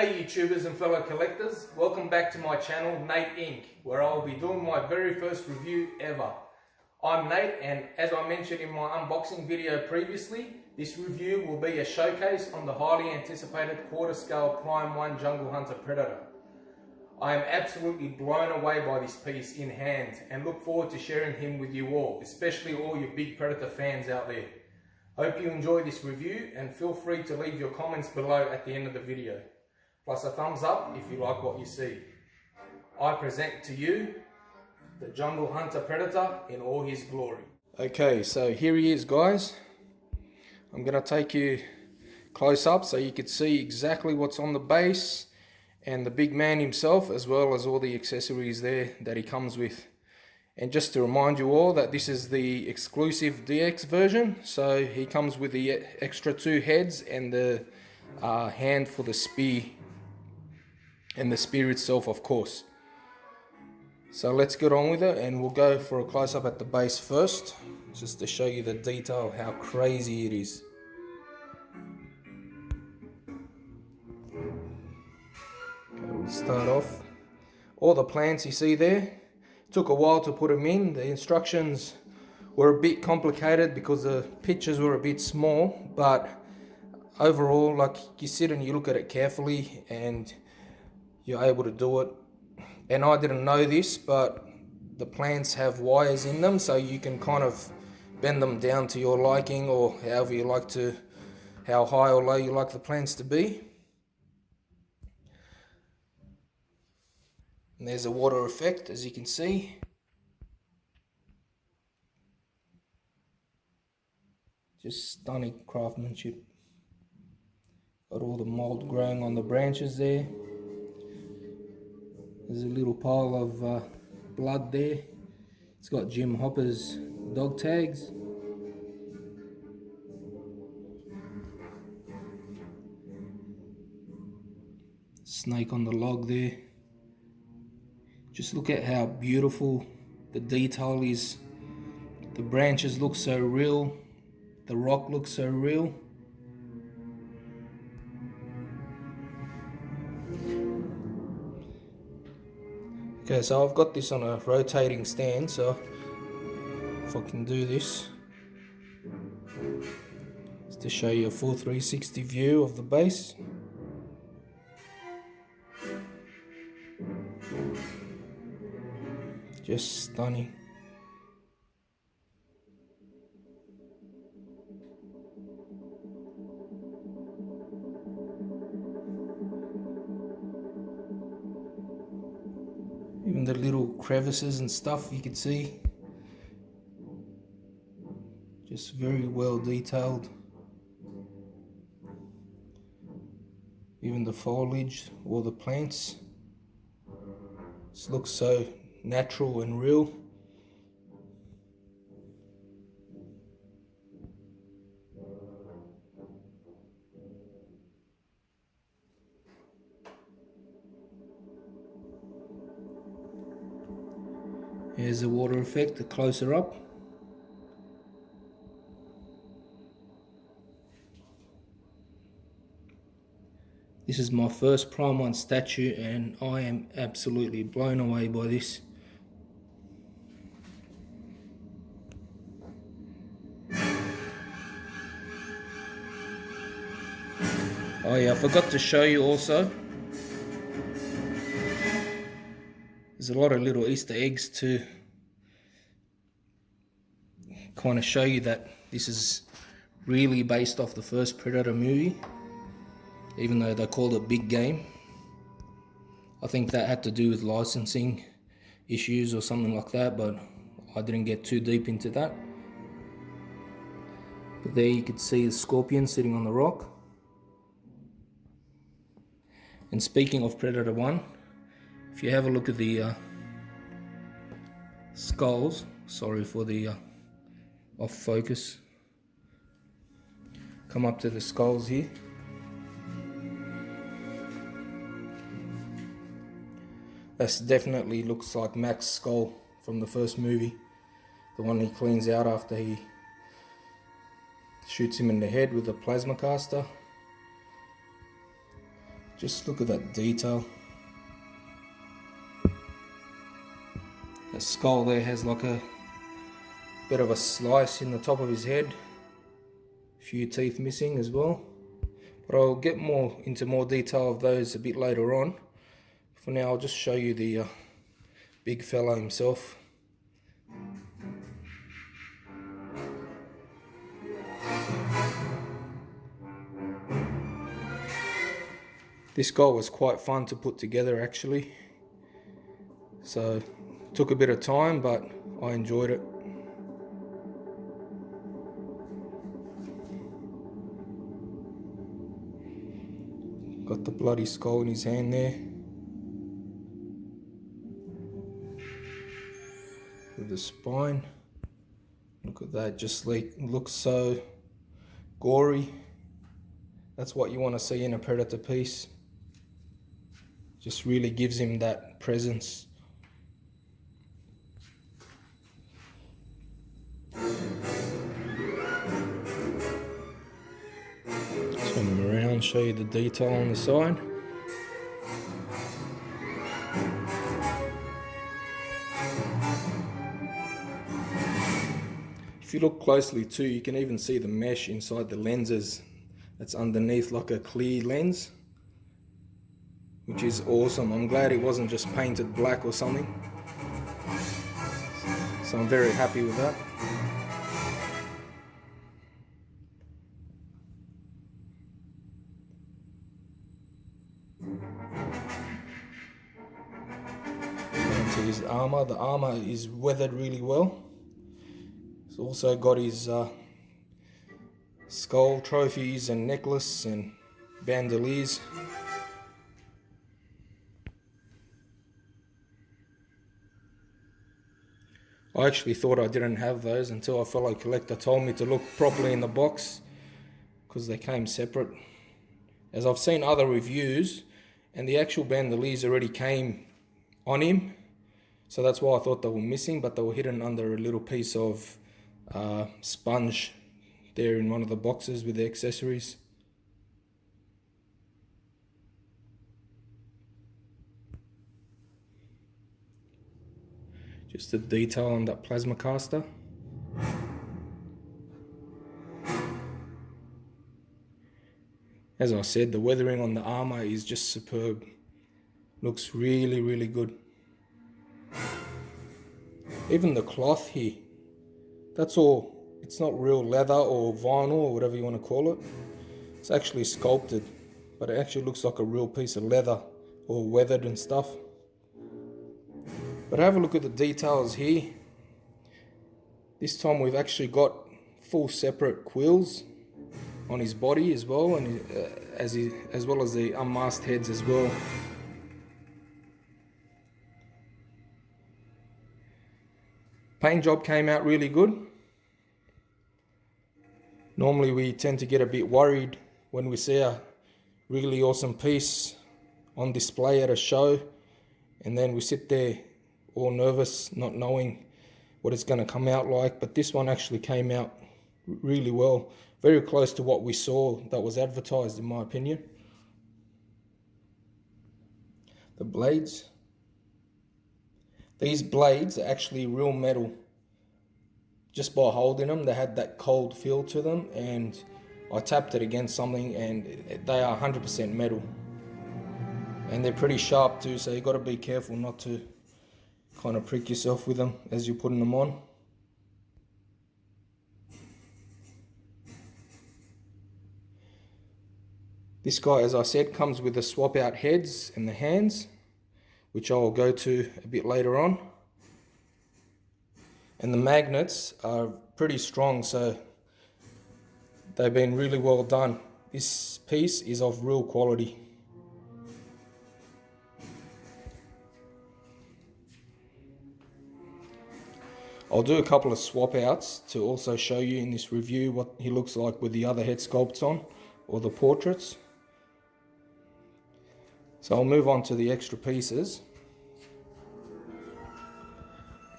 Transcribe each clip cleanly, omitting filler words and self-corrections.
G'day YouTubers and fellow collectors, welcome back to my channel Nate Inc, where I will be doing my very first review ever. I'm Nate, and as I mentioned in my unboxing video previously, this review will be a showcase on the highly anticipated quarter scale Prime 1 Jungle Hunter Predator. I am absolutely blown away by this piece in hand and look forward to sharing him with you all, especially all you big Predator fans out there. Hope you enjoy this review and feel free to leave your comments below at the end of the video. Plus a thumbs up if you like what you see. I present to you the Jungle Hunter Predator in all his glory. Okay, so here he is, guys. I'm going to take you close up so you can see exactly what's on the base and the big man himself, as well as all the accessories there that he comes with. And just to remind you all that this is the exclusive DX version, so he comes with the extra 2 heads and the hand for the spear, and the spear itself, of course. So let's get on with it, and we'll go for a close-up at the base first, just to show you the detail of how crazy it is. Okay, we'll start off. All the plants you see there, took a while to put them in. The instructions were a bit complicated because the pictures were a bit small, but overall, like, you sit and you look at it carefully and you're able to do it. And I didn't know this, but the plants have wires in them, so you can kind of bend them down to your liking, or however you like to, how high or low you like the plants to be. And there's a water effect, as you can see. Just stunning craftsmanship. Got all the mold growing on the branches there. There's a little pile of blood there. It's got Jim Hopper's dog tags. Snake on the log there. Just look at how beautiful the detail is. The branches look so real. The rock looks so real. Okay, so I've got this on a rotating stand, so if I can do this, just to show you a full 360 view of the base. Just stunning. Even the little crevices and stuff you can see. Just very well detailed. Even the foliage or the plants. Just looks so natural and real. Here's the water effect, the closer up. This is my first Prime 1 statue, and I am absolutely blown away by this. Oh yeah, I forgot to show you also. There's a lot of little Easter eggs to kind of show you that this is really based off the first Predator movie, even though they called it Big Game. I think that had to do with licensing issues or something like that, but I didn't get too deep into that. But there you could see the scorpion sitting on the rock. And speaking of Predator 1, if you have a look at the skulls, sorry for the off focus, come up to the skulls here. That definitely looks like Mac's skull from the first movie, the one he cleans out after he shoots him in the head with a plasma caster. Just look at that detail. The skull there has like a bit of a slice in the top of his head. A few teeth missing as well. But I'll get into more detail of those a bit later on. For now, I'll just show you the big fella himself. This guy was quite fun to put together actually. So it took a bit of time, but I enjoyed it. Got the bloody skull in his hand there. With the spine. Look at that, just like looks so gory. That's what you want to see in a Predator piece. Just really gives him that presence. Turn him around, show you the detail on the side. If you look closely too, you can even see the mesh inside the lenses. That's underneath like a clear lens, which is awesome. I'm glad it wasn't just painted black or something. So I'm very happy with that. Into his armor. The armor is weathered really well. He's also got his skull trophies and necklace and bandoliers. I actually thought I didn't have those until a fellow collector told me to look properly in the box, because they came separate. As I've seen other reviews, and the actual bandoliers already came on him, so that's why I thought they were missing, but they were hidden under a little piece of sponge there in one of the boxes with the accessories. Just the detail on that plasma caster. As I said, the weathering on the armor is just superb. Looks really, really good. Even the cloth here, that's all. It's not real leather or vinyl or whatever you want to call it. It's actually sculpted, but it actually looks like a real piece of leather, all weathered and stuff. But have a look at the details here. This time we've actually got full separate quills on his body as well, and as well as the unmasked heads as well. Paint job came out really good. Normally we tend to get a bit worried when we see a really awesome piece on display at a show, and then we sit there all nervous, not knowing what it's going to come out like. But this one actually came out really well, very close to what we saw that was advertised, in my opinion. The blades. These blades are actually real metal. Just by holding them, they had that cold feel to them, and I tapped it against something and they are 100% metal. And they're pretty sharp too, so you got to be careful not to kind of prick yourself with them as you're putting them on. This guy, as I said, comes with the swap out heads and the hands, which I'll go to a bit later on. And the magnets are pretty strong, so they've been really well done. This piece is of real quality. I'll do a couple of swap outs to also show you in this review what he looks like with the other head sculpts on, or the portraits. So I'll move on to the extra pieces.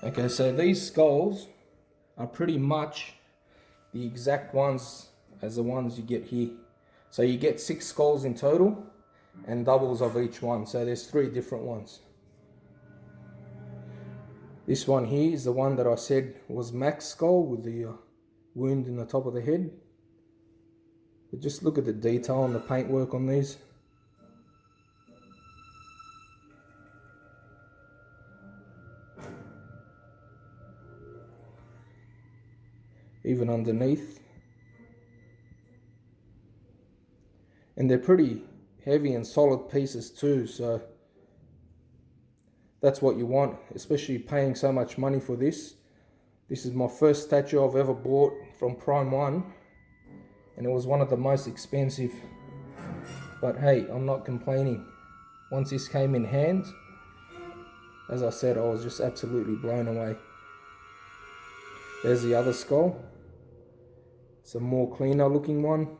Okay, so these skulls are pretty much the exact ones as the ones you get here. So you get 6 skulls in total, and doubles of each one. So there's 3 different ones. This one here is the one that I said was Mac's skull with the wound in the top of the head. But just look at the detail and the paintwork on these. Even underneath. And they're pretty heavy and solid pieces too, so that's what you want, especially paying so much money for this. This is my first statue I've ever bought from Prime 1, and it was one of the most expensive. But hey, I'm not complaining. Once this came in hand, as I said, I was just absolutely blown away. There's the other skull. It's a more cleaner looking one,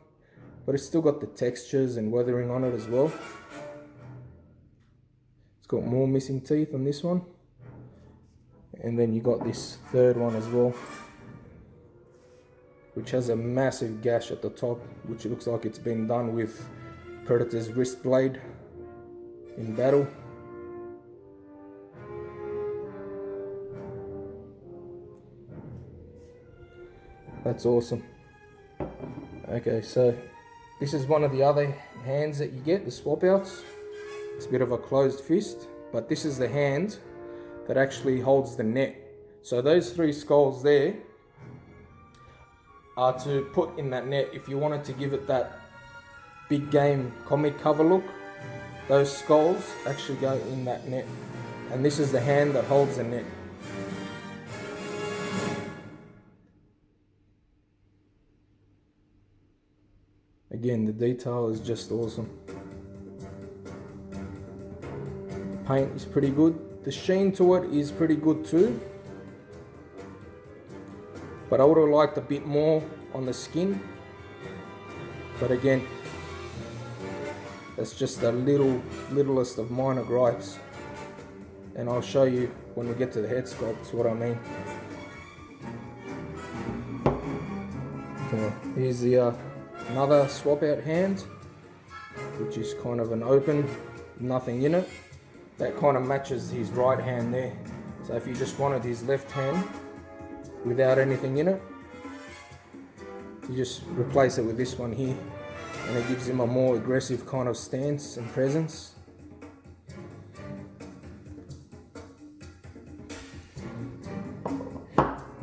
but it's still got the textures and weathering on it as well. It's got more missing teeth on this one. And then you got this third one as well, which has a massive gash at the top, which looks like it's been done with Predator's wrist blade in battle. That's awesome. Okay, so this is one of the other hands that you get, the swap outs. It's a bit of a closed fist, but this is the hand that actually holds the net. So those 3 skulls there are to put in that net. If you wanted to give it that big game comic cover look, those skulls actually go in that net. And this is the hand that holds the net. Again, the detail is just awesome. The paint is pretty good. The sheen to it is pretty good too. But I would have liked a bit more on the skin. But again, that's just the littlest of minor gripes. And I'll show you when we get to the head sculpts what I mean. Okay, here's the another swap out hand, which is kind of an open, nothing in it. That kind of matches his right hand there. So if you just wanted his left hand without anything in it, you just replace it with this one here, and it gives him a more aggressive kind of stance and presence.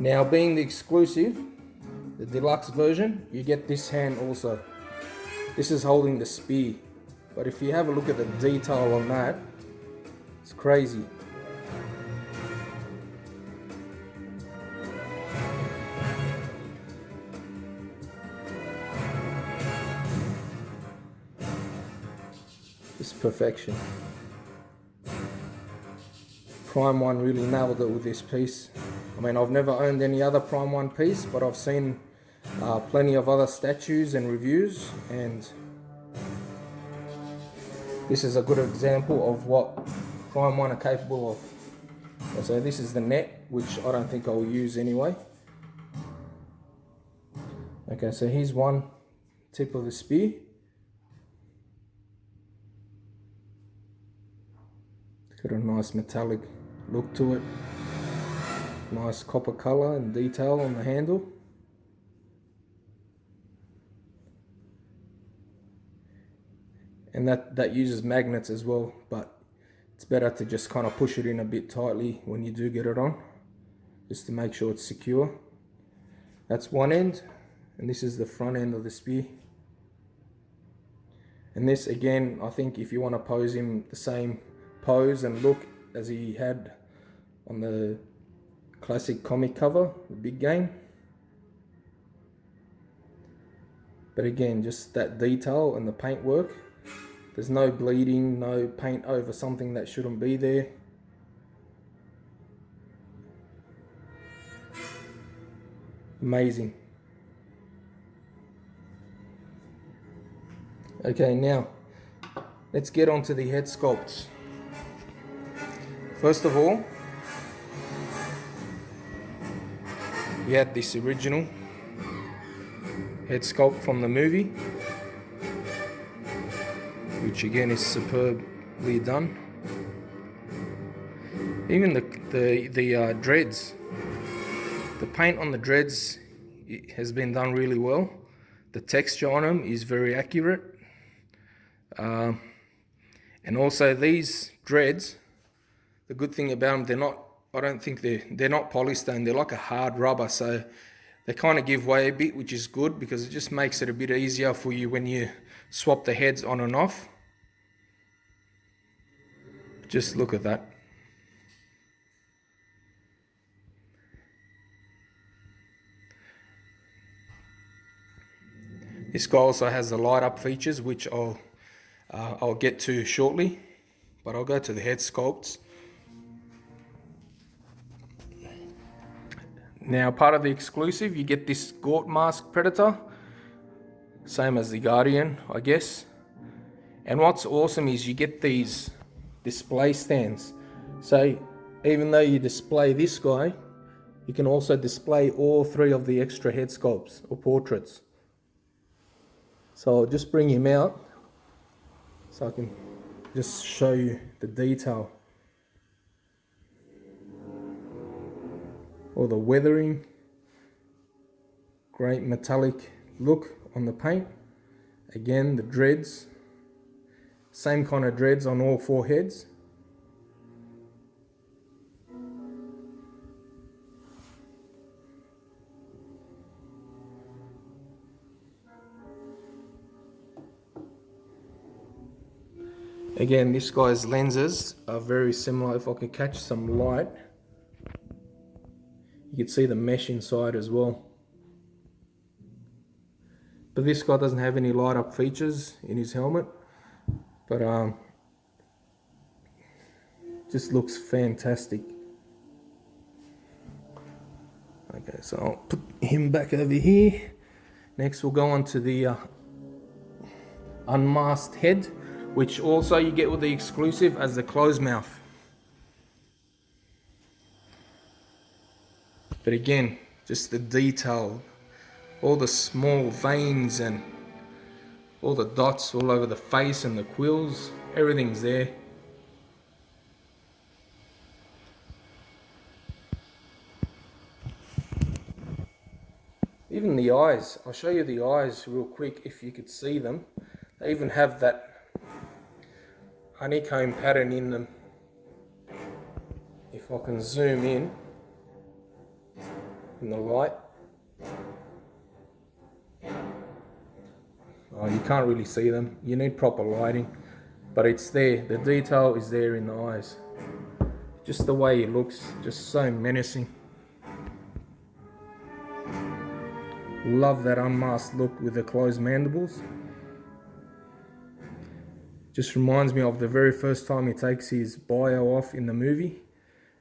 Now, being the exclusive, the deluxe version, you get this hand also. This is holding the spear, but if you have a look at the detail on that, it's crazy. It's perfection. Prime 1 really nailed it with this piece. I mean, I've never owned any other Prime 1 piece, but I've seen plenty of other statues and reviews, and this is a good example of what Prime 1 are capable of. So this is the net, which I don't think I'll use anyway. Okay, so here's one tip of the spear. It's got a nice metallic look to it. Nice copper color and detail on the handle. And that uses magnets as well, but it's better to just kind of push it in a bit tightly when you do get it on, just to make sure it's secure. That's one end, and this is the front end of the spear. And this, again, I think if you want to pose him the same pose and look as he had on the classic comic cover, the big game. But again, just that detail and the paint work. There's no bleeding, no paint over something that shouldn't be there. Amazing. Okay, now let's get on to the head sculpts. First of all, we had this original head sculpt from the movie, which again is superbly done. Even the dreads, the paint on the dreads has been done really well. The texture on them is very accurate. And also these dreads, the good thing about them, I don't think they're not polystone, they're like a hard rubber, so they kind of give way a bit, which is good because it just makes it a bit easier for you when you swap the heads on and off. Just look at that. This guy also has the light up features, which I'll get to shortly, but I'll go to the head sculpts. Now, part of the exclusive, you get this Gort Mask Predator, same as the Guardian, I guess. And what's awesome is you get these display stands. So even though you display this guy, you can also display all three of the extra head sculpts or portraits. So I'll just bring him out so I can just show you the detail. All the weathering, great metallic look on the paint. Again, the dreads, same kind of dreads on all four heads. Again, this guy's lenses are very similar. If I can catch some light, you can see the mesh inside as well. But this guy doesn't have any light up features in his helmet, but just looks fantastic. Okay, so I'll put him back over here. Next we'll go on to the unmasked head, which also you get with the exclusive as the closed mouth. But again, just the detail, all the small veins and all the dots all over the face and the quills, everything's there. Even the eyes, I'll show you the eyes real quick if you could see them. They even have that honeycomb pattern in them. If I can zoom in the light. Oh, you can't really see them. You need proper lighting, but it's there. The detail is there in the eyes. Just the way it looks, just so menacing. Love that unmasked look with the closed mandibles. Just reminds me of the very first time he takes his bio off in the movie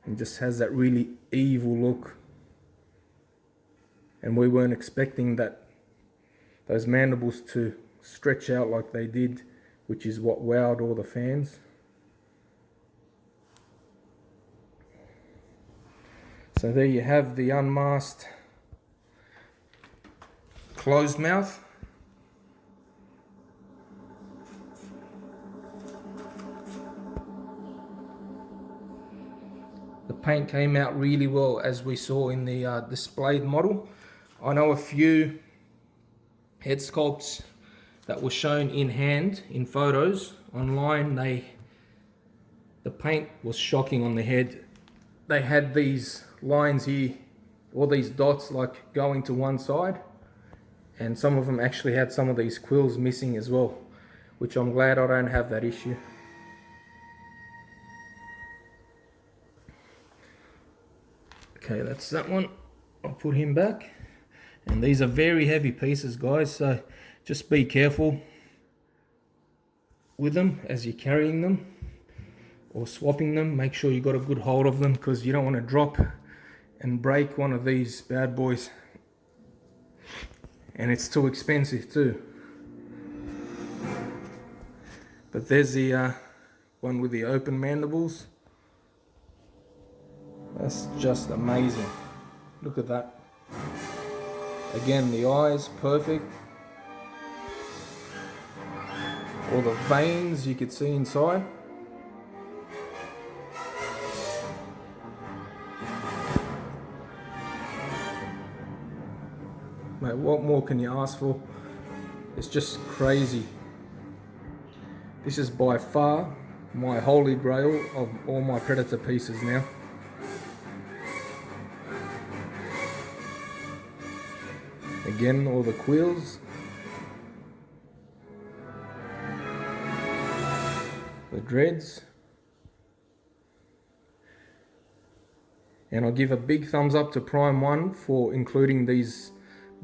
and just has that really evil look. And we weren't expecting those mandibles to stretch out like they did, which is what wowed all the fans. So there you have the unmasked closed mouth. The paint came out really well, as we saw in the displayed model. I know a few head sculpts that were shown in hand in photos online. The paint was shocking on the head. They had these lines here, all these dots like going to one side, and some of them actually had some of these quills missing as well, which I'm glad I don't have that issue. Okay, that's that one. I'll put him back. And these are very heavy pieces, guys, so just be careful with them as you're carrying them or swapping them. Make sure you got a good hold of them, because you don't want to drop and break one of these bad boys. And it's too expensive too. But there's the one with the open mandibles. That's just amazing. Look at that. Again, the eyes, perfect. all the veins you could see inside. Mate, what more can you ask for? It's just crazy. This is by far my holy grail of all my Predator pieces now. Again, all the quills, the dreads, and I'll give a big thumbs up to Prime One for including these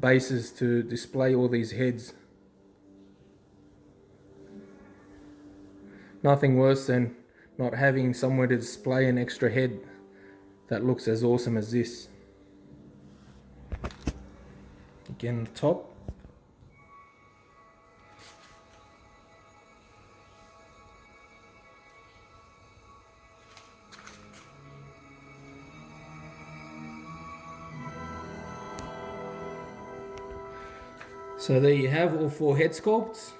bases to display all these heads. Nothing worse than not having somewhere to display an extra head that looks as awesome as this. Again, the top. So there you have all 4 head sculpts.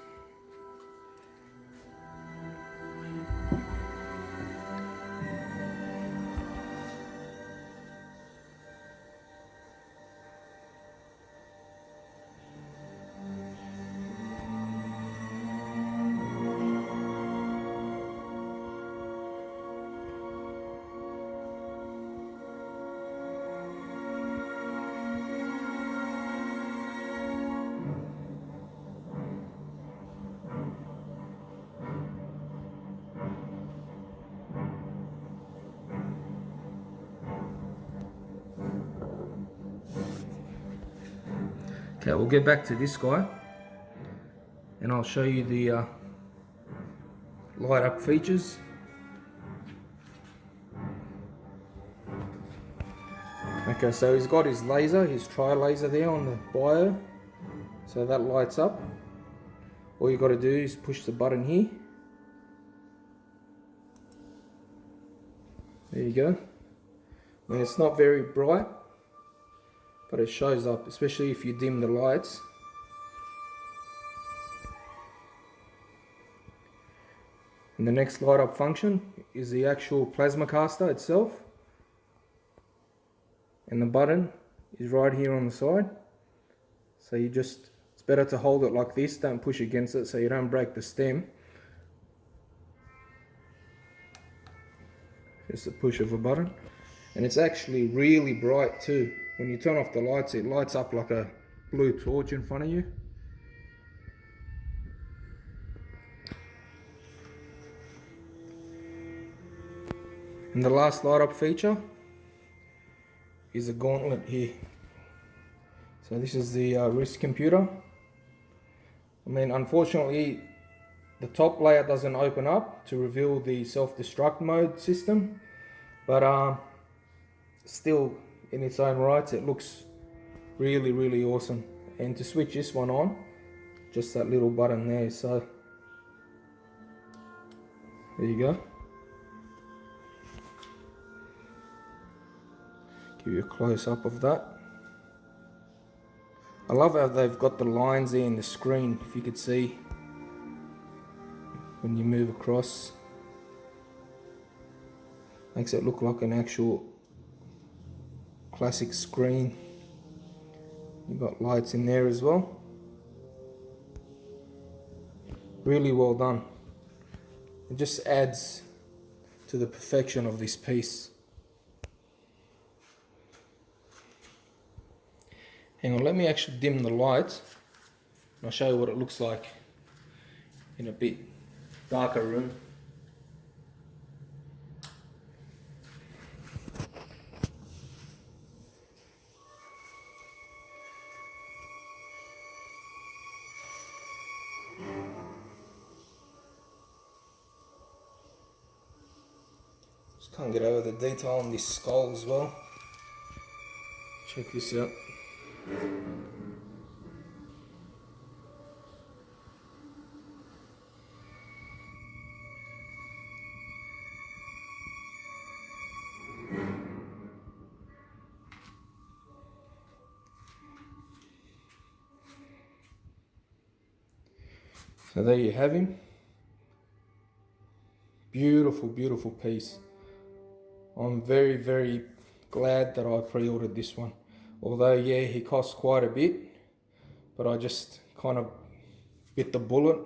Okay, we'll get back to this guy and I'll show you the light up features. Okay, so he's got his laser, his tri-laser there on the bio, so that lights up. All you got to do is push the button here. There you go. I mean, it's not very bright, but it shows up, especially if you dim the lights. And the next light up function is the actual plasma caster itself. And the button is right here on the side. So it's better to hold it like this, don't push against it so you don't break the stem. Just a push of a button. And it's actually really bright too. When you turn off the lights, it lights up like a blue torch in front of you. And the last light up feature is a gauntlet here. So this is the wrist computer. I mean, unfortunately, the top layer doesn't open up to reveal the self-destruct mode system, but still, in its own rights, it looks really, really awesome. And to switch this one on, just that little button there. So there you go. Give you a close up of that. I love how they've got the lines there in the screen, if you could see when you move across. Makes it look like an actual classic screen. You've got lights in there as well. Really well done. It just adds to the perfection of this piece. Hang on, let me actually dim the lights and I'll show you what it looks like in a bit darker room. Just can't get over the detail on this skull as well. Check this out. So there you have him. Beautiful, beautiful piece. I'm very, very glad that I pre-ordered this one. Although, yeah, he costs quite a bit, but I just kind of bit the bullet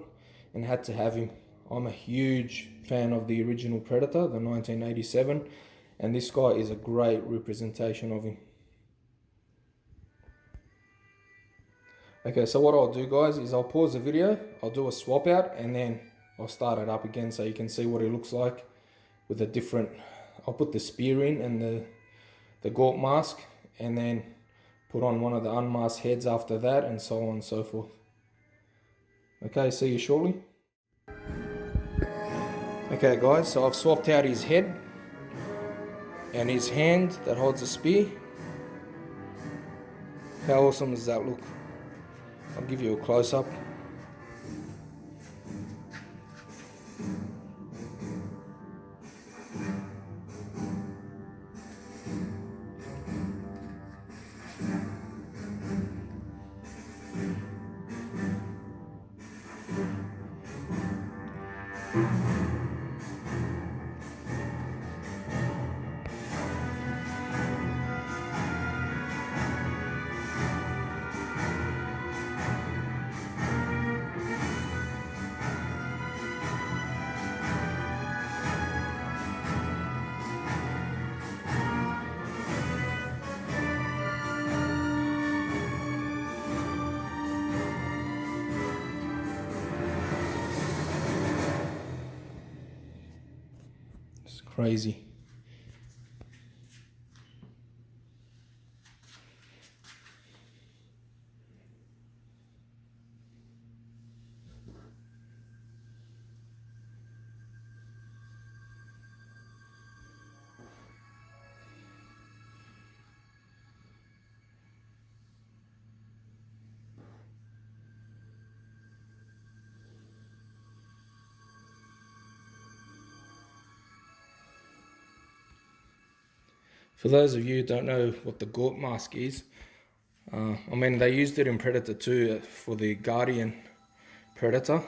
and had to have him. I'm a huge fan of the original Predator, the 1987, and this guy is a great representation of him. Okay, so what I'll do, guys, is I'll pause the video, I'll do a swap out, and then I'll start it up again so you can see what he looks like with a different... I'll put the spear in and the gaunt mask, and then put on one of the unmasked heads after that, and so on and so forth. Okay, see you shortly. Okay guys, so I've swapped out his head and his hand that holds the spear. How awesome does that look? I'll give you a close-up. It's crazy. For those of you who don't know what the gaunt mask is, I mean, they used it in Predator 2 for the Guardian Predator,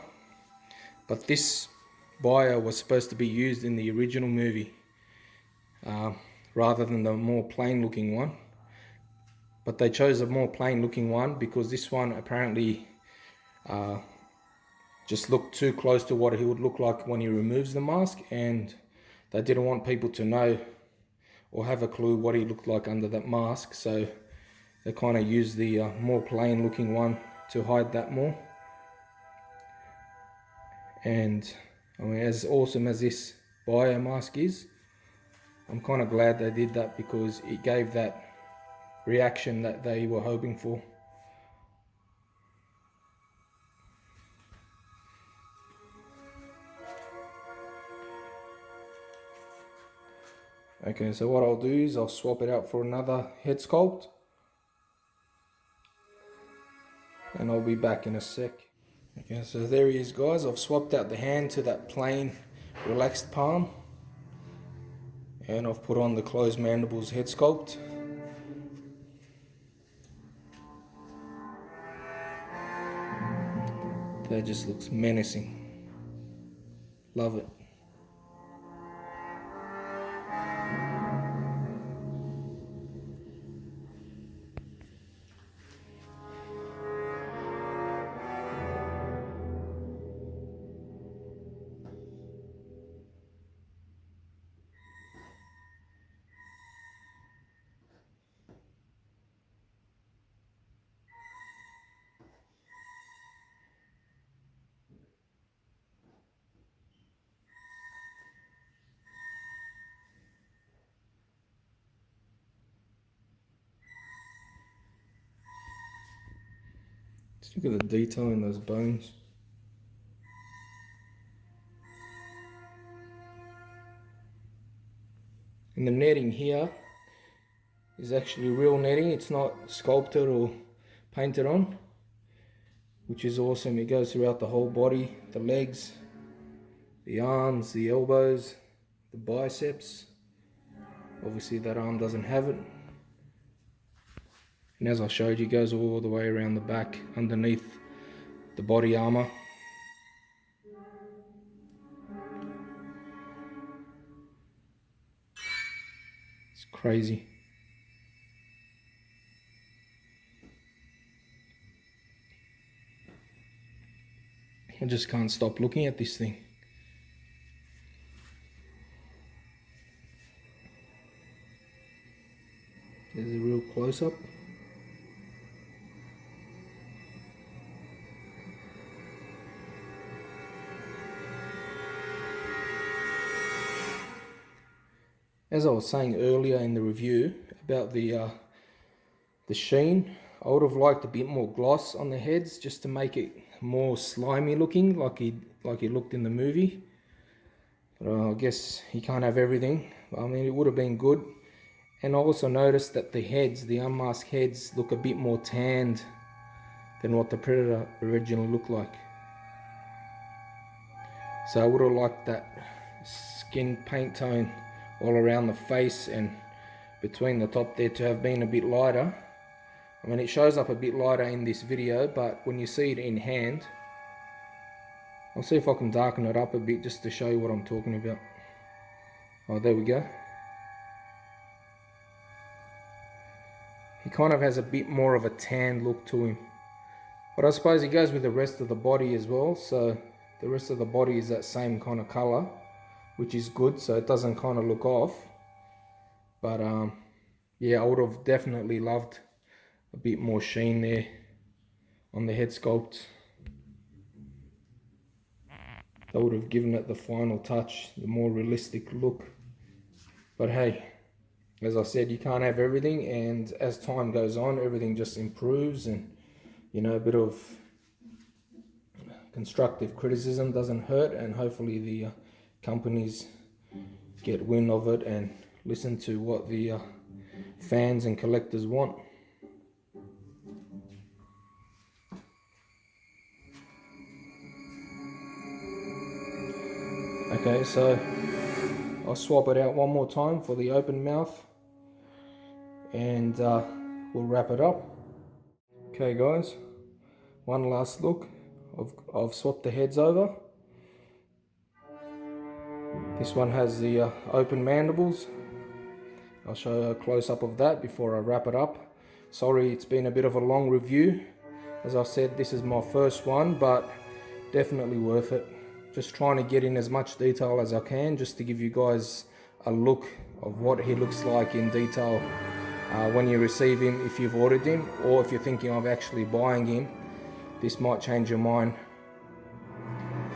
but this bio was supposed to be used in the original movie rather than the more plain looking one. But they chose a more plain looking one because this one apparently just looked too close to what he would look like when he removes the mask, and they didn't want people to know or have a clue what he looked like under that mask, so they kind of used the more plain looking one to hide that more. And I mean, as awesome as this bio mask is, I'm kind of glad they did that because it gave that reaction that they were hoping for. Okay, so what I'll do is I'll swap it out for another head sculpt, and I'll be back in a sec. Okay, so there he is, guys. I've swapped out the hand to that plain relaxed palm, and I've put on the closed mandibles head sculpt. That just looks menacing. Love it. Just look at the detail in those bones. And the netting here is actually real netting. It's not sculpted or painted on, which is awesome. It goes throughout the whole body, the legs, the arms, the elbows, the biceps. Obviously that arm doesn't have it. And as I showed you, it goes all the way around the back, underneath the body armor. crazy. I just can't stop looking at this thing. There's a real close-up. As I was saying earlier in the review about the sheen, I would have liked a bit more gloss on the heads just to make it more slimy looking, like he looked in the movie. But I guess he can't have everything. I mean, it would have been good. And I also noticed that the heads, the unmasked heads, look a bit more tanned than what the Predator originally looked like. So I would have liked that skin paint tone all around the face and between the top there to have been a bit lighter. I mean, it shows up a bit lighter in this video, but when you see it in hand, I'll see if I can darken it up a bit just to show you what I'm talking about. Oh, there we go. He kind of has a bit more of a tan look to him. But I suppose he goes with the rest of the body as well, so the rest of the body is that same kind of color, which is good, so it doesn't kind of look off. But yeah, I would have definitely loved a bit more sheen there on the head sculpt. That would have given it the final touch, the more realistic look. But hey, as I said, you can't have everything, and as time goes on, everything just improves, and you know, a bit of constructive criticism doesn't hurt, and hopefully the companies get wind of it and listen to what the fans and collectors want. Okay, so I'll swap it out one more time for the open mouth, and we'll wrap it up. Okay guys, one last look. I've swapped the heads over. This one has the open mandibles. I'll show a close-up of that before I wrap it up. Sorry, it's been a bit of a long review. As I said, this is my first one, but definitely worth it. Just trying to get in as much detail as I can, just to give you guys a look of what he looks like in detail when you receive him, if you've ordered him, or if you're thinking of actually buying him. This might change your mind.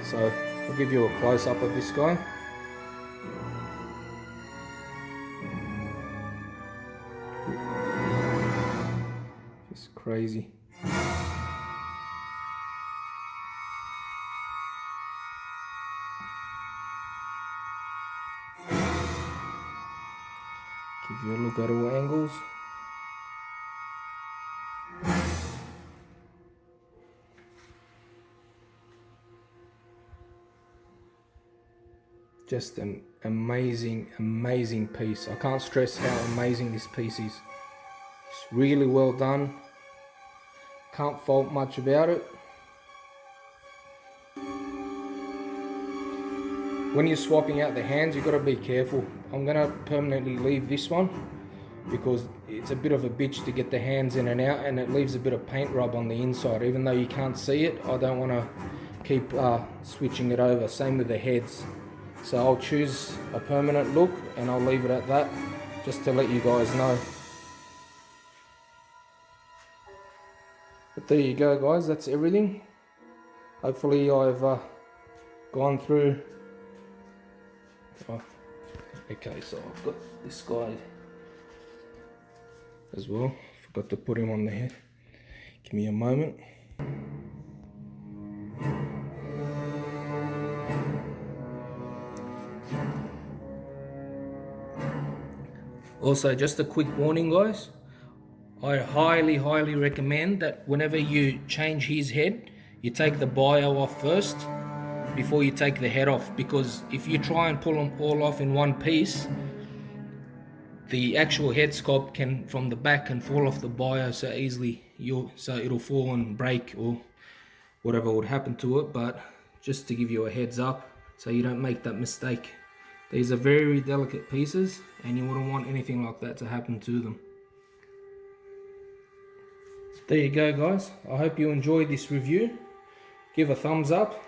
So I'll give you a close-up of this guy. Just crazy. Give you a look at all angles. Just an amazing piece. I can't stress how amazing this piece is. It's really well done. Can't fault much about it. When you're swapping out the hands, you've got to be careful. I'm going to permanently leave this one because it's a bit of a bitch to get the hands in and out, and it leaves a bit of paint rub on the inside. Even though you can't see it, I don't want to keep switching it over. Same with the heads. So I'll choose a permanent look and I'll leave it at that, just to let you guys know. But there you go guys, that's everything. Hopefully I've gone through. Oh, okay, so I've got this guy as well. Forgot to put him on the head. Give me a moment. Also, just a quick warning guys, I highly recommend that whenever you change his head, you take the bio off first before you take the head off, because if you try and pull them all off in one piece, the actual head sculpt can, from the back, can fall off the bio so easily. So it'll fall and break or whatever would happen to it. But just to give you a heads up so you don't make that mistake These are very delicate pieces and you wouldn't want anything like that to happen to them. There you go guys, I hope you enjoyed this review. Give a thumbs up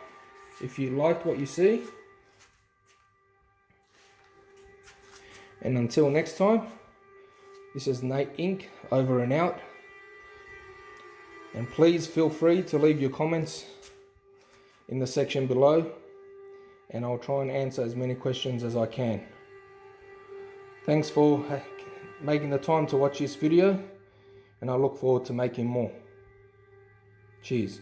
if you liked what you see. And until next time, this is Nate Inc. over and out. And please feel free to leave your comments in the section below, and I'll try and answer as many questions as I can. Thanks for making the time to watch this video, and I look forward to making more. Cheers.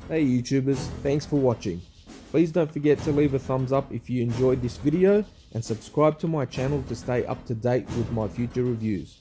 Hey YouTubers, thanks for watching. Please don't forget to leave a thumbs up if you enjoyed this video and subscribe to my channel to stay up to date with my future reviews.